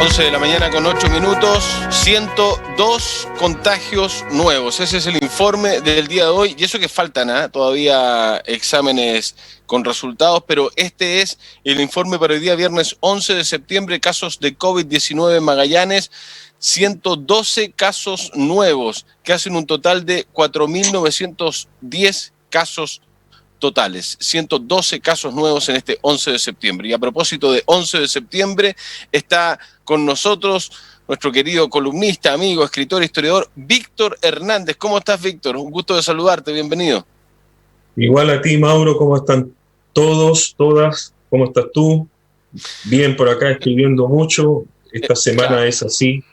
11 de la mañana con 8 minutos, 102 contagios nuevos. Ese es el informe del día de hoy. Y eso que faltan todavía exámenes con resultados, pero este es el informe para hoy día, viernes 11 de septiembre, casos de COVID-19 en Magallanes, 112 casos nuevos, que hacen un total de 4.910 casos totales, 112 casos nuevos en este 11 de septiembre. Y a propósito de 11 de septiembre, está con nosotros nuestro querido columnista, amigo, escritor, historiador, Víctor Hernández. ¿Cómo estás, Víctor? Un gusto de saludarte, bienvenido. Igual a ti, Mauro, ¿cómo están todos, todas? ¿Cómo estás tú? Bien, por acá escribiendo mucho. Esta semana claro. Es así.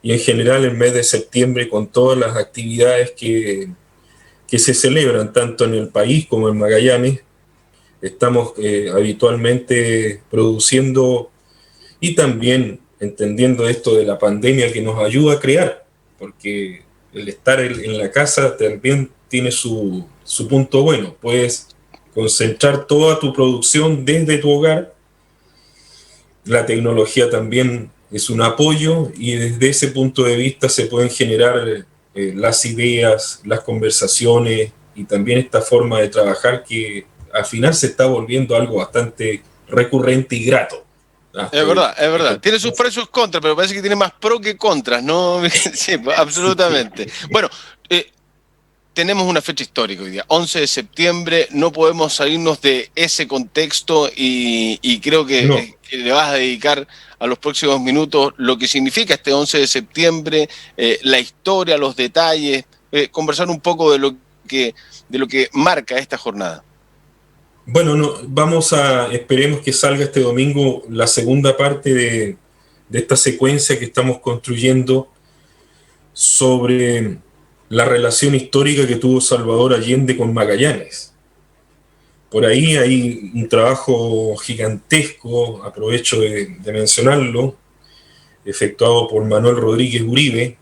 Y en general el mes de septiembre, con todas las actividades que se celebran tanto en el país como en Magallanes, estamos habitualmente produciendo y también entendiendo esto de la pandemia que nos ayuda a crear, porque el estar en la casa también tiene su punto bueno. Puedes concentrar toda tu producción desde tu hogar. La tecnología también es un apoyo y desde ese punto de vista se pueden generar las ideas, las conversaciones y también esta forma de trabajar que al final se está volviendo algo bastante recurrente y grato. Es verdad. Tiene sus pros y sus contras, pero parece que tiene más pros que contras, ¿no? Sí, absolutamente. Bueno, tenemos una fecha histórica hoy día, 11 de septiembre, no podemos salirnos de ese contexto y creo que le vas a dedicar a los próximos minutos lo que significa este 11 de septiembre, la historia, los detalles, conversar un poco de lo que marca esta jornada. Bueno, esperemos que salga este domingo la segunda parte de esta secuencia que estamos construyendo sobre la relación histórica que tuvo Salvador Allende con Magallanes. Por ahí hay un trabajo gigantesco, aprovecho de mencionarlo, efectuado por Manuel Rodríguez Uribe,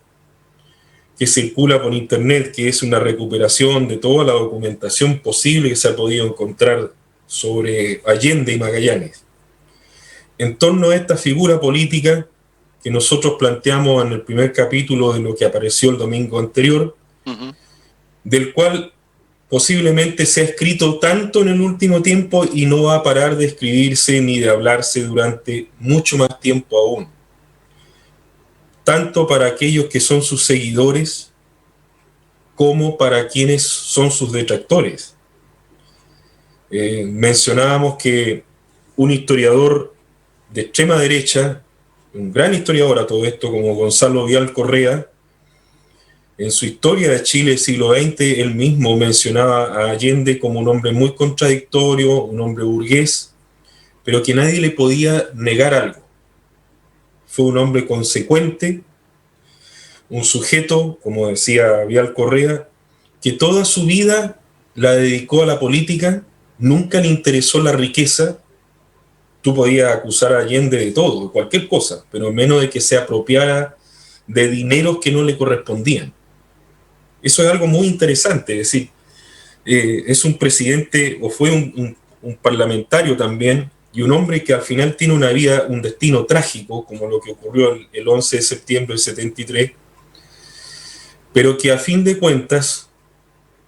que circula por internet, que es una recuperación de toda la documentación posible que se ha podido encontrar sobre Allende y Magallanes. En torno a esta figura política que nosotros planteamos en el primer capítulo de lo que apareció el domingo anterior, del cual posiblemente se ha escrito tanto en el último tiempo y no va a parar de escribirse ni de hablarse durante mucho más tiempo aún. Tanto para aquellos que son sus seguidores como para quienes son sus detractores. Mencionábamos que un historiador de extrema derecha, un gran historiador a todo esto, como Gonzalo Vial Correa, en su Historia de Chile del siglo XX, él mismo mencionaba a Allende como un hombre muy contradictorio, un hombre burgués, pero que nadie le podía negar algo. Fue un hombre consecuente, un sujeto, como decía Vial Correa, que toda su vida la dedicó a la política, nunca le interesó la riqueza. Tú podías acusar a Allende de todo, de cualquier cosa, pero menos de que se apropiara de dineros que no le correspondían. Eso es algo muy interesante, es decir, es un presidente, o fue un parlamentario también, y un hombre que al final tiene una vida, un destino trágico, como lo que ocurrió el 11 de septiembre del 73, pero que a fin de cuentas,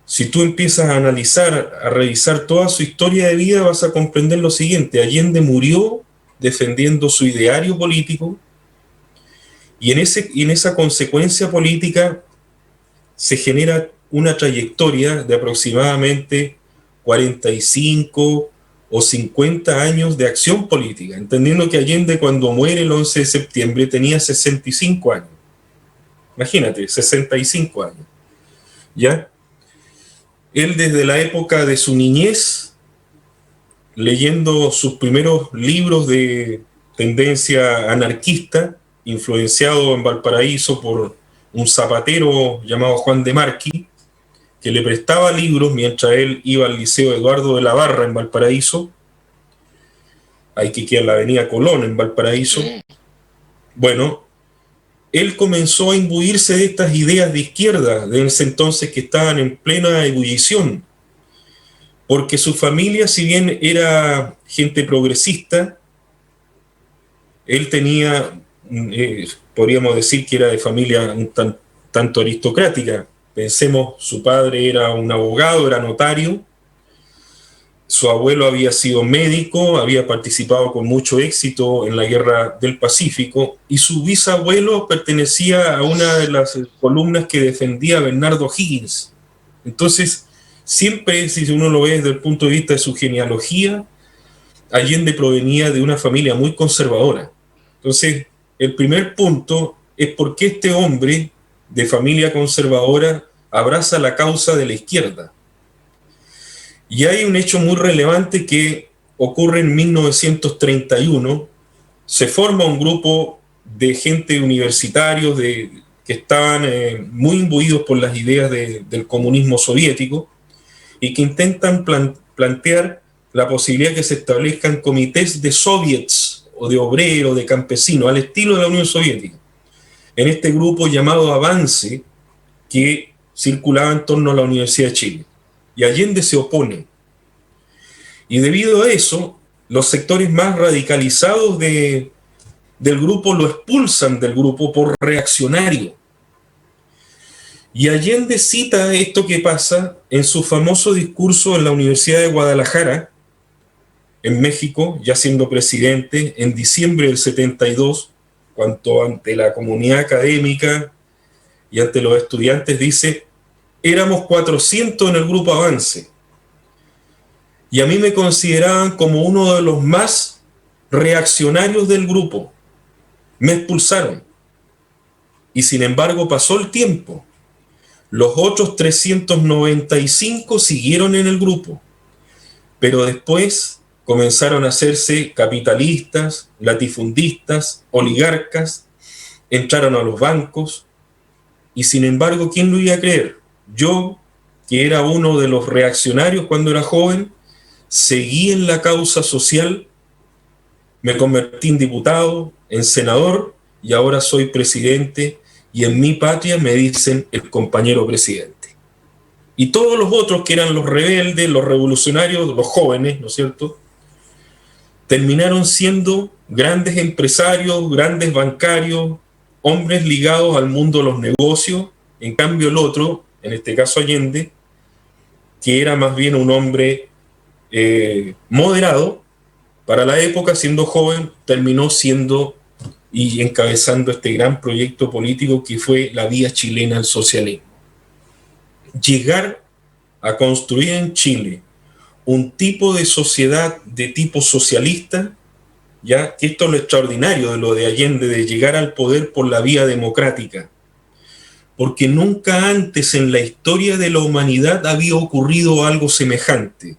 si tú empiezas a analizar, a revisar toda su historia de vida, vas a comprender lo siguiente: Allende murió defendiendo su ideario político, y en esa consecuencia política se genera una trayectoria de aproximadamente 45 o 50 años de acción política, entendiendo que Allende, cuando muere el 11 de septiembre, tenía 65 años. Imagínate, 65 años. ¿Ya? Él, desde la época de su niñez, leyendo sus primeros libros de tendencia anarquista, influenciado en Valparaíso por un zapatero llamado Juan de Marquis, que le prestaba libros mientras él iba al Liceo Eduardo de la Barra en Valparaíso, ahí que queda la avenida Colón en Valparaíso. Bueno, él comenzó a imbuirse de estas ideas de izquierda de ese entonces, que estaban en plena ebullición, porque su familia, si bien era gente progresista, él tenía podríamos decir que era de familia tanto aristocrática. Pensemos, su padre era un abogado, era notario, su abuelo había sido médico, había participado con mucho éxito en la Guerra del Pacífico, y su bisabuelo pertenecía a una de las columnas que defendía a Bernardo Higgins. Entonces, siempre, si uno lo ve desde el punto de vista de su genealogía, Allende provenía de una familia muy conservadora. Entonces, el primer punto es por qué este hombre de familia conservadora abraza la causa de la izquierda. Y hay un hecho muy relevante que ocurre en 1931. Se forma un grupo de gente universitarios que estaban muy imbuidos por las ideas del comunismo soviético y que intentan plantear la posibilidad de que se establezcan comités de soviets o de obreros, de campesinos, al estilo de la Unión Soviética. En este grupo llamado Avance, que circulaba en torno a la Universidad de Chile. Y Allende se opone. Y debido a eso, los sectores más radicalizados del grupo lo expulsan del grupo por reaccionario. Y Allende cita esto que pasa en su famoso discurso en la Universidad de Guadalajara, en México, ya siendo presidente, en diciembre del 72, cuando ante la comunidad académica y ante los estudiantes dice: éramos 400 en el grupo Avance, y a mí me consideraban como uno de los más reaccionarios del grupo. Me expulsaron. Y sin embargo pasó el tiempo. Los otros 395 siguieron en el grupo, pero después comenzaron a hacerse capitalistas, latifundistas, oligarcas, entraron a los bancos, y sin embargo, ¿quién lo iba a creer? Yo, que era uno de los reaccionarios cuando era joven, seguí en la causa social, me convertí en diputado, en senador, y ahora soy presidente, y en mi patria me dicen el compañero presidente. Y todos los otros que eran los rebeldes, los revolucionarios, los jóvenes, ¿no es cierto?, terminaron siendo grandes empresarios, grandes bancarios, hombres ligados al mundo de los negocios. En cambio el otro, en este caso Allende, que era más bien un hombre moderado, para la época, siendo joven, terminó siendo y encabezando este gran proyecto político que fue la vía chilena al socialismo. Llegar a construir en Chile un tipo de sociedad de tipo socialista, ya que esto es lo extraordinario de lo de Allende, de llegar al poder por la vía democrática, porque nunca antes en la historia de la humanidad había ocurrido algo semejante,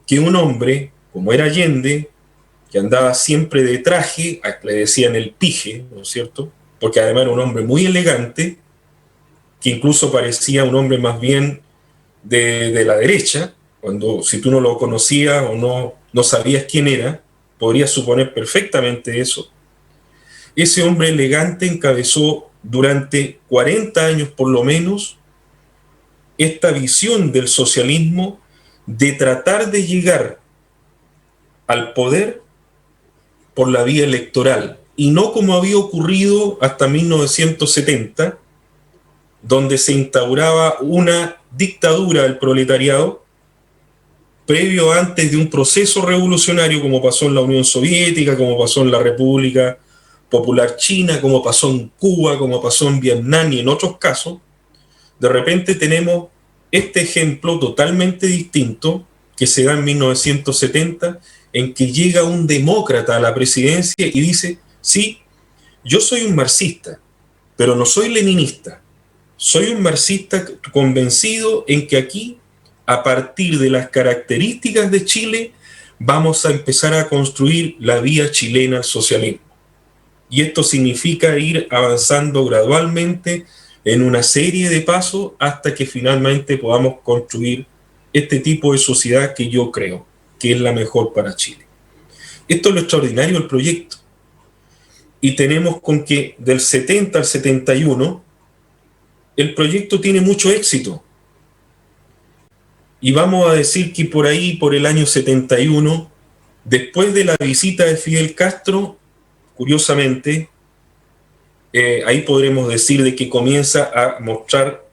que un hombre, como era Allende, que andaba siempre de traje, le decían el pije, ¿no es cierto?, porque además era un hombre muy elegante, que incluso parecía un hombre más bien de la derecha, cuando si tú no lo conocías o no sabías quién era, podrías suponer perfectamente eso. Ese hombre elegante encabezó durante 40 años por lo menos esta visión del socialismo, de tratar de llegar al poder por la vía electoral, y no como había ocurrido hasta 1970, donde se instauraba una dictadura del proletariado, previo antes de un proceso revolucionario, como pasó en la Unión Soviética, como pasó en la República Popular China, como pasó en Cuba, como pasó en Vietnam y en otros casos. De repente tenemos este ejemplo totalmente distinto que se da en 1970, en que llega un demócrata a la presidencia y dice: sí, yo soy un marxista, pero no soy leninista. Soy un marxista convencido en que aquí, a partir de las características de Chile, vamos a empezar a construir la vía chilena al socialismo. Y esto significa ir avanzando gradualmente en una serie de pasos hasta que finalmente podamos construir este tipo de sociedad que yo creo que es la mejor para Chile. Esto es lo extraordinario del proyecto. Y tenemos con que del 70 al 71 el proyecto tiene mucho éxito. Y vamos a decir que por ahí, por el año 71, después de la visita de Fidel Castro, curiosamente, ahí podremos decir de que comienza a mostrar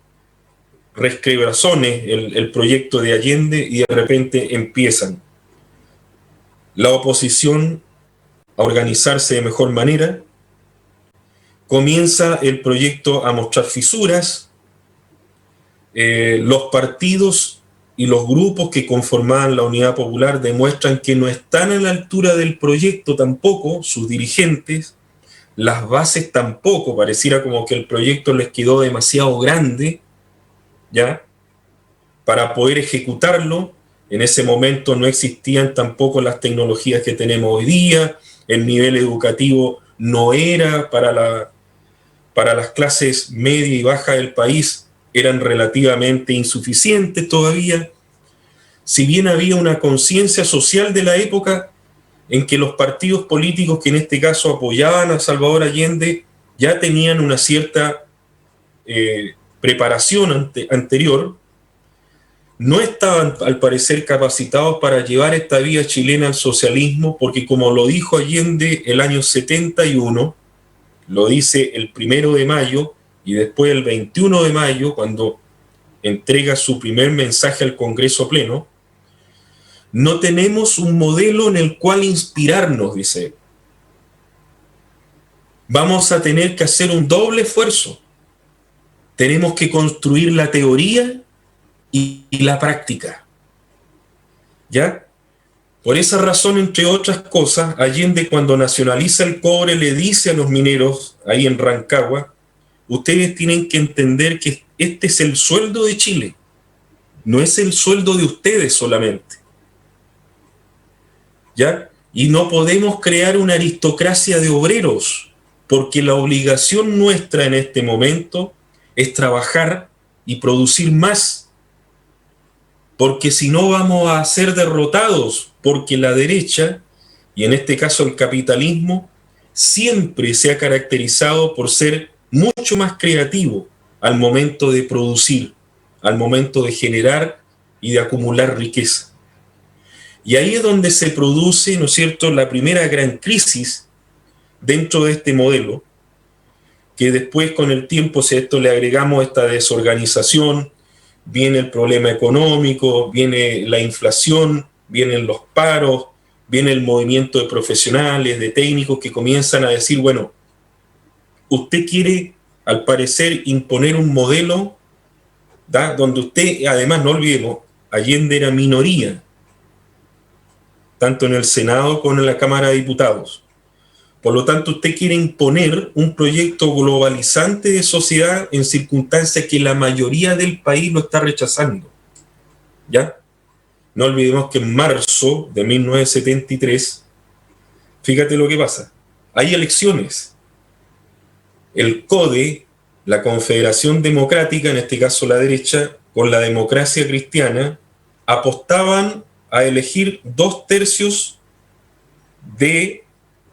resquebrazones el proyecto de Allende, y de repente empiezan la oposición a organizarse de mejor manera, comienza el proyecto a mostrar fisuras, los partidos y los grupos que conformaban la Unidad Popular demuestran que no están a la altura del proyecto tampoco, sus dirigentes, las bases tampoco, pareciera como que el proyecto les quedó demasiado grande, ¿ya?, para poder ejecutarlo. En ese momento no existían tampoco las tecnologías que tenemos hoy día, el nivel educativo no era para las clases media y baja del país, eran relativamente insuficientes todavía. Si bien había una conciencia social de la época en que los partidos políticos que en este caso apoyaban a Salvador Allende ya tenían una cierta preparación anterior, no estaban al parecer capacitados para llevar esta vía chilena al socialismo, porque como lo dijo Allende el año 71, lo dice el 1 de mayo y después el 21 de mayo, cuando entrega su primer mensaje al Congreso Pleno, no tenemos un modelo en el cual inspirarnos, dice él. Vamos a tener que hacer un doble esfuerzo. Tenemos que construir la teoría y la práctica. ¿Ya? Por esa razón, entre otras cosas, Allende, cuando nacionaliza el cobre, le dice a los mineros ahí en Rancagua: ustedes tienen que entender que este es el sueldo de Chile, no es el sueldo de ustedes solamente. ¿Ya? Y no podemos crear una aristocracia de obreros, porque la obligación nuestra en este momento es trabajar y producir más, porque si no vamos a ser derrotados, porque la derecha, y en este caso el capitalismo, siempre se ha caracterizado por ser mucho más creativo al momento de producir, al momento de generar y de acumular riqueza. Y ahí es donde se produce, ¿no es cierto?, la primera gran crisis dentro de este modelo, que después con el tiempo, si a esto le agregamos esta desorganización, viene el problema económico, viene la inflación, vienen los paros, viene el movimiento de profesionales, de técnicos que comienzan a decir, bueno, usted quiere, al parecer, imponer un modelo, ¿da?, donde usted, además, no olvidemos, Allende era minoría, tanto en el Senado como en la Cámara de Diputados. Por lo tanto, usted quiere imponer un proyecto globalizante de sociedad en circunstancias que la mayoría del país lo está rechazando. ¿Ya? No olvidemos que en marzo de 1973, fíjate lo que pasa, hay elecciones. El CODE, la Confederación Democrática, en este caso la derecha, con la Democracia Cristiana, apostaban a elegir 2/3 de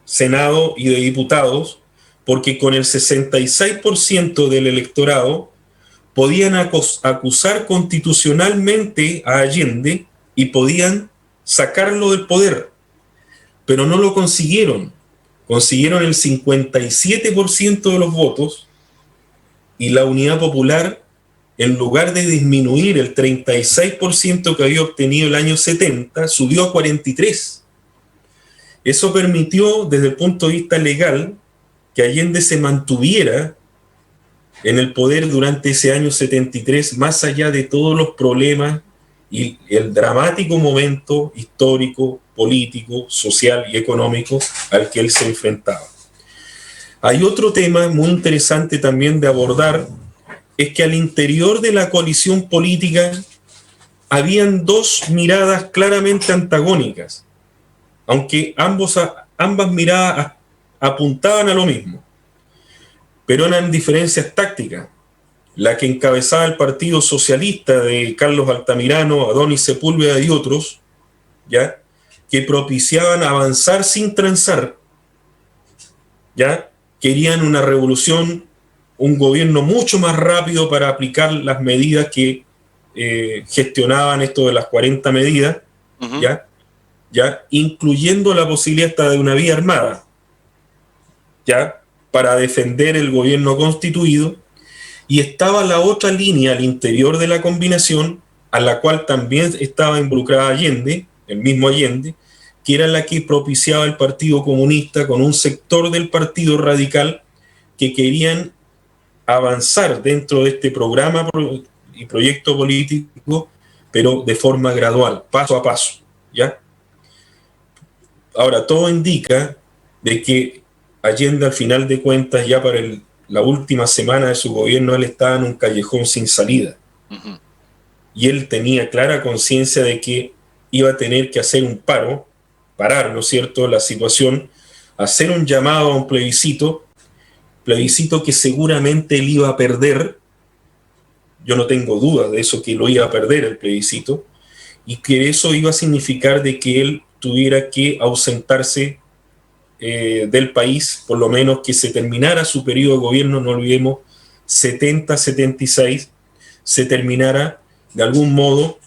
Senado y de diputados, porque con el 66% del electorado podían acusar constitucionalmente a Allende y podían sacarlo del poder, pero no lo consiguieron. Consiguieron el 57% de los votos, y la Unidad Popular, en lugar de disminuir el 36% que había obtenido el año 70, subió a 43%. Eso permitió, desde el punto de vista legal, que Allende se mantuviera en el poder durante ese año 73, más allá de todos los problemas y el dramático momento histórico, político, social y económico al que él se enfrentaba. Hay otro tema muy interesante también de abordar, es que al interior de la coalición política habían dos miradas claramente antagónicas, aunque ambas miradas apuntaban a lo mismo, pero eran diferencias tácticas. La que encabezaba el Partido Socialista de Carlos Altamirano, Adonis Sepúlveda y otros, ¿ya?, que propiciaban avanzar sin transar, ¿ya?, querían una revolución, un gobierno mucho más rápido para aplicar las medidas que gestionaban esto de las 40 medidas, ¿ya?, incluyendo la posibilidad hasta de una vía armada, ¿ya? para defender el gobierno constituido, y estaba la otra línea al interior de la combinación, a la cual también estaba involucrada Allende, el mismo Allende, que era la que propiciaba el Partido Comunista con un sector del Partido Radical que querían avanzar dentro de este programa y proyecto político, pero de forma gradual, paso a paso, ¿ya? Ahora, todo indica de que Allende, al final de cuentas, ya para la última semana de su gobierno, él estaba en un callejón sin salida. Uh-huh. Y él tenía clara conciencia de que iba a tener que hacer un parar, ¿no es cierto?, la situación, hacer un llamado a un plebiscito que seguramente él iba a perder. Yo no tengo duda de eso, que lo iba a perder el plebiscito, y que eso iba a significar de que él tuviera que ausentarse del país, por lo menos que se terminara su periodo de gobierno, no olvidemos, 70-76, se terminara de algún modo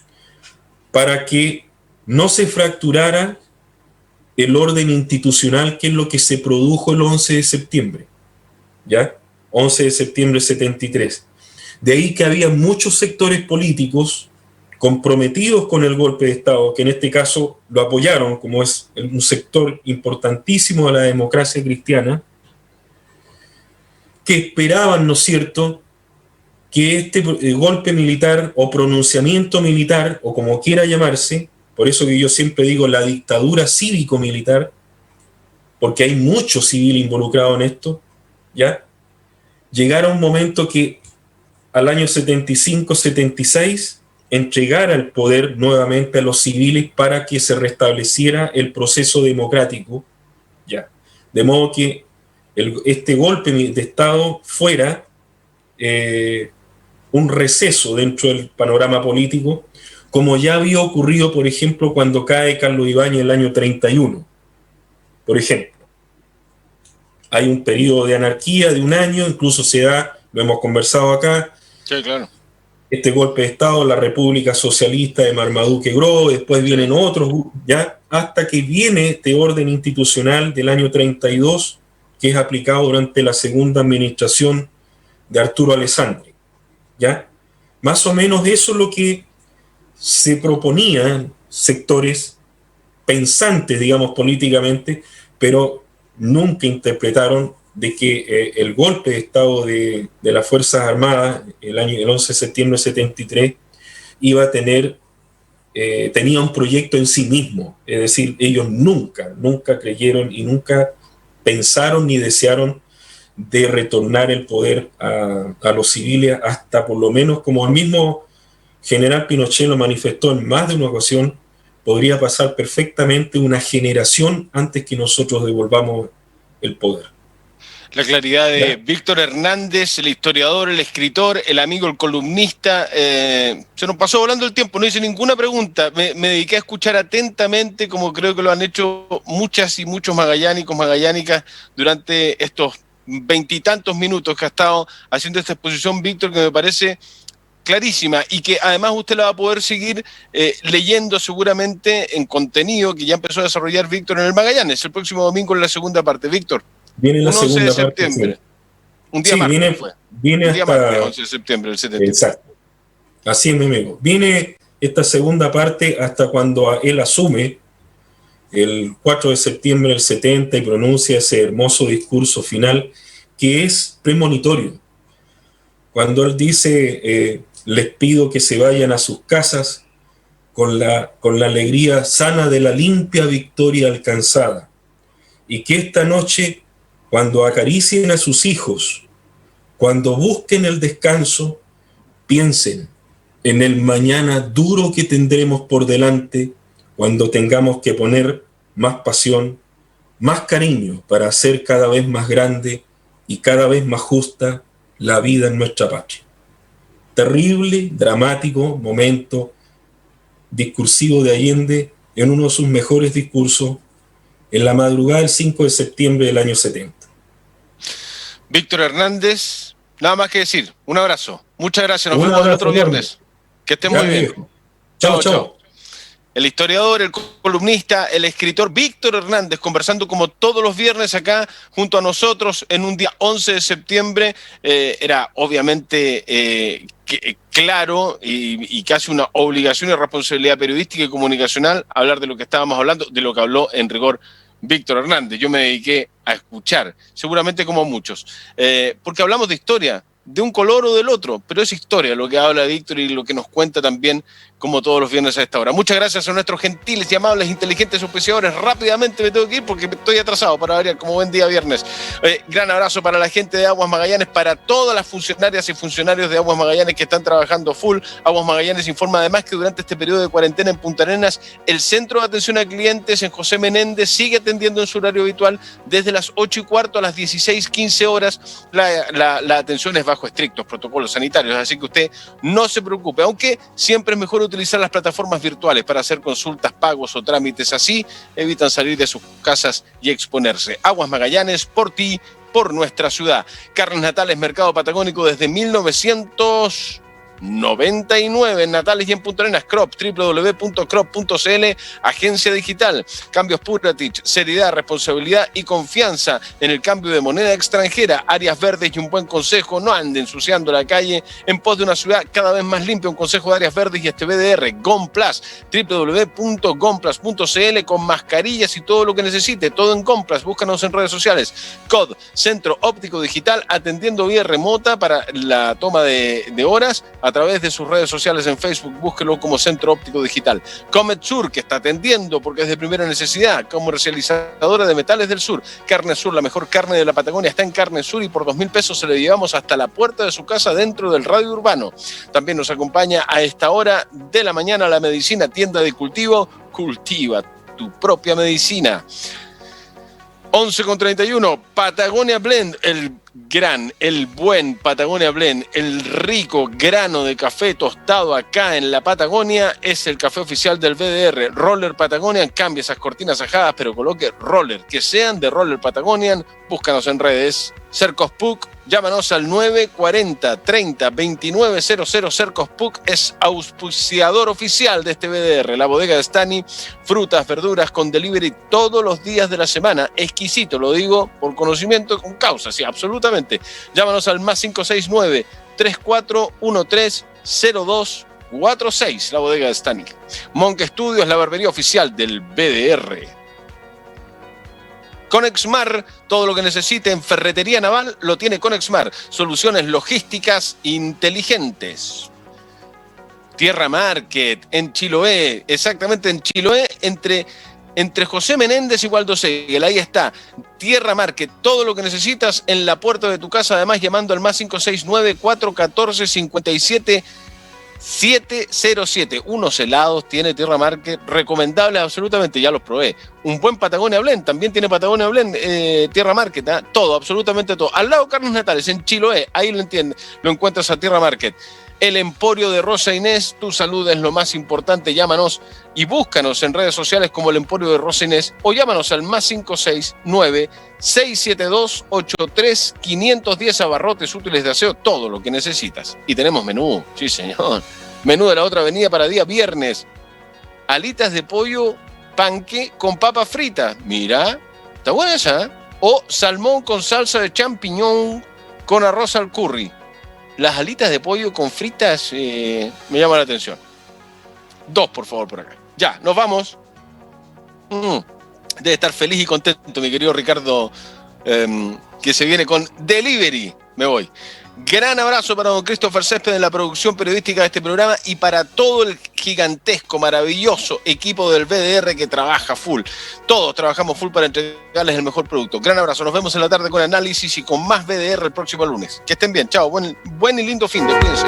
para que no se fracturara el orden institucional, que es lo que se produjo el 11 de septiembre, ¿ya? 11 de septiembre de 73. De ahí que había muchos sectores políticos comprometidos con el golpe de Estado, que en este caso lo apoyaron, como es un sector importantísimo de la democracia cristiana, que esperaban, ¿no es cierto?, que este golpe militar o pronunciamiento militar, o como quiera llamarse, por eso que yo siempre digo la dictadura cívico-militar, porque hay mucho civil involucrado en esto, ¿ya? Llegara un momento que al año 75-76 entregara el poder nuevamente a los civiles para que se restableciera el proceso democrático, ¿ya? De modo que este golpe de Estado fuera un receso dentro del panorama político, como ya había ocurrido, por ejemplo, cuando cae Carlos Ibáñez en el año 31. Por ejemplo, hay un periodo de anarquía de un año, incluso se da, lo hemos conversado acá, sí, claro, este golpe de Estado, la República Socialista de Marmaduke Grove, después vienen otros, ya, hasta que viene este orden institucional del año 32, que es aplicado durante la segunda administración de Arturo Alessandri, ¿ya? Más o menos eso es lo que se proponían sectores pensantes, digamos, políticamente, pero nunca interpretaron de que el golpe de Estado de las Fuerzas Armadas, el 11 de septiembre de 73, iba a tener, tenía un proyecto en sí mismo. Es decir, ellos nunca creyeron y nunca pensaron ni desearon de retornar el poder a los civiles, hasta por lo menos, como el mismo general Pinochet lo manifestó en más de una ocasión, podría pasar perfectamente una generación antes que nosotros devolvamos el poder. La claridad de Víctor Hernández, el historiador, el escritor, el amigo, el columnista. Se nos pasó volando el tiempo, no hice ninguna pregunta. Me dediqué a escuchar atentamente, como creo que lo han hecho muchas y muchos magallánicos, magallánicas, durante estos 20 y tantos minutos que ha estado haciendo esta exposición, Víctor, que me parece clarísima, y que además usted la va a poder seguir leyendo seguramente en contenido que ya empezó a desarrollar Víctor en el Magallanes el próximo domingo en la segunda parte. Víctor, viene la 11 segunda de septiembre. Parte, sí. Un día más. Viene hasta... martes, 11 de septiembre del 73. Exacto. Así es, mi amigo. Viene esta segunda parte hasta cuando él asume el 4 de septiembre del 70 y pronuncia ese hermoso discurso final que es premonitorio. Cuando él dice, les pido que se vayan a sus casas con la alegría sana de la limpia victoria alcanzada, y que esta noche, cuando acaricien a sus hijos, cuando busquen el descanso, piensen en el mañana duro que tendremos por delante, cuando tengamos que poner más pasión, más cariño para hacer cada vez más grande y cada vez más justa la vida en nuestra patria. Terrible, dramático momento discursivo de Allende en uno de sus mejores discursos en la madrugada del 5 de septiembre del año 70. Víctor Hernández, nada más que decir. Un abrazo. Muchas gracias. Nos vemos el otro viernes. Que estén muy bien. Chao, chao. El historiador, el columnista, el escritor Víctor Hernández, conversando como todos los viernes acá junto a nosotros en un día 11 de septiembre. Era obviamente claro y casi una obligación y responsabilidad periodística y comunicacional hablar de lo que estábamos hablando, de lo que habló en rigor Víctor Hernández. Yo me dediqué a escuchar, seguramente como muchos, porque hablamos de historia, de un color o del otro, pero es historia lo que habla Víctor y lo que nos cuenta también, como todos los viernes a esta hora. Muchas gracias a nuestros gentiles y amables, inteligentes auspiciadores. Rápidamente me tengo que ir porque estoy atrasado para variar, como buen día viernes. Gran abrazo para la gente de Aguas Magallanes, para todas las funcionarias y funcionarios de Aguas Magallanes que están trabajando full. Aguas Magallanes informa además que durante este periodo de cuarentena en Punta Arenas, el Centro de Atención a Clientes en José Menéndez sigue atendiendo en su horario habitual desde las 8:15 a las 16:15 horas. La atención es bajo estrictos protocolos sanitarios, así que usted no se preocupe, aunque siempre es mejor utilizar las plataformas virtuales para hacer consultas, pagos o trámites. Así evitan salir de sus casas y exponerse. Aguas Magallanes, por ti, por nuestra ciudad. Carnes Natales, Mercado Patagónico desde 1999 en Natales y en Punta Arenas. Crop, www.crop.cl. Agencia digital, Cambios Puratich, seriedad, responsabilidad y confianza en el cambio de moneda extranjera. Áreas verdes y un buen consejo. No ande ensuciando la calle en pos de una ciudad cada vez más limpia. Un consejo de áreas verdes y este BDR. Gomplas, www.gomplas.cl, con mascarillas y todo lo que necesite. Todo en Gomplas. Búscanos en redes sociales. COD, Centro Óptico Digital, atendiendo vía remota para la toma de horas a través de sus redes sociales en Facebook. Búsquelo como Centro Óptico Digital. Comet Sur, que está atendiendo porque es de primera necesidad, comercializadora de metales del sur. Carne Sur, la mejor carne de la Patagonia, está en Carne Sur y por 2.000 pesos se le llevamos hasta la puerta de su casa dentro del radio urbano. También nos acompaña a esta hora de la mañana La Medicina, tienda de cultivo. Cultiva tu propia medicina. 11:31, Patagonia Blend, el buen Patagonia Blend, el rico grano de café tostado acá en la Patagonia, es el café oficial del BDR. Roller Patagonian, cambie esas cortinas ajadas, pero coloque roller, que sean de Roller Patagonian. Búscanos en redes. Cercos Puc, llámanos al 940 30 2900. Cercos Puc es auspiciador oficial de este BDR. La bodega de Stani, frutas, verduras con delivery todos los días de la semana. Exquisito, lo digo por conocimiento con causa, sí, absolutamente. Llámanos al más 569 3413 0246, la bodega de Stani. Monk Studios, la barbería oficial del BDR. Conexmar, todo lo que necesite en ferretería naval lo tiene Conexmar. Soluciones logísticas inteligentes. Tierra Market, en Chiloé, exactamente en Chiloé, entre José Menéndez y Waldo Segel. Ahí está, Tierra Market, todo lo que necesitas en la puerta de tu casa, además llamando al más 569-414-57 707. Unos helados tiene Tierra Market, recomendables absolutamente, ya los probé. Un buen Patagonia Blend, también tiene Patagonia Blend, Tierra Market, ¿eh? Todo, absolutamente todo. Al lado Carnes Natales, en Chiloé, ahí lo encuentras a Tierra Market. El Emporio de Rosa Inés, tu salud es lo más importante. Llámanos y búscanos en redes sociales como el Emporio de Rosa Inés o llámanos al más 569-672-83-510. Abarrotes, útiles de aseo, todo lo que necesitas. Y tenemos menú, sí señor. Menú de la otra avenida para día viernes. Alitas de pollo, panque con papa frita. Mira, está buena esa, ¿eh? O salmón con salsa de champiñón con arroz al curry. Las alitas de pollo con fritas me llaman la atención. 2, por favor, por acá. Ya, nos vamos. Debe estar feliz y contento, mi querido Ricardo, que se viene con Delivery. Me voy. Gran abrazo para don Christopher Césped en la producción periodística de este programa y para todo el gigantesco, maravilloso equipo del BDR que trabaja full. Todos trabajamos full para entregarles el mejor producto. Gran abrazo. Nos vemos en la tarde con análisis y con más BDR el próximo lunes. Que estén bien. Chao. Buen y lindo fin de. Cuídense.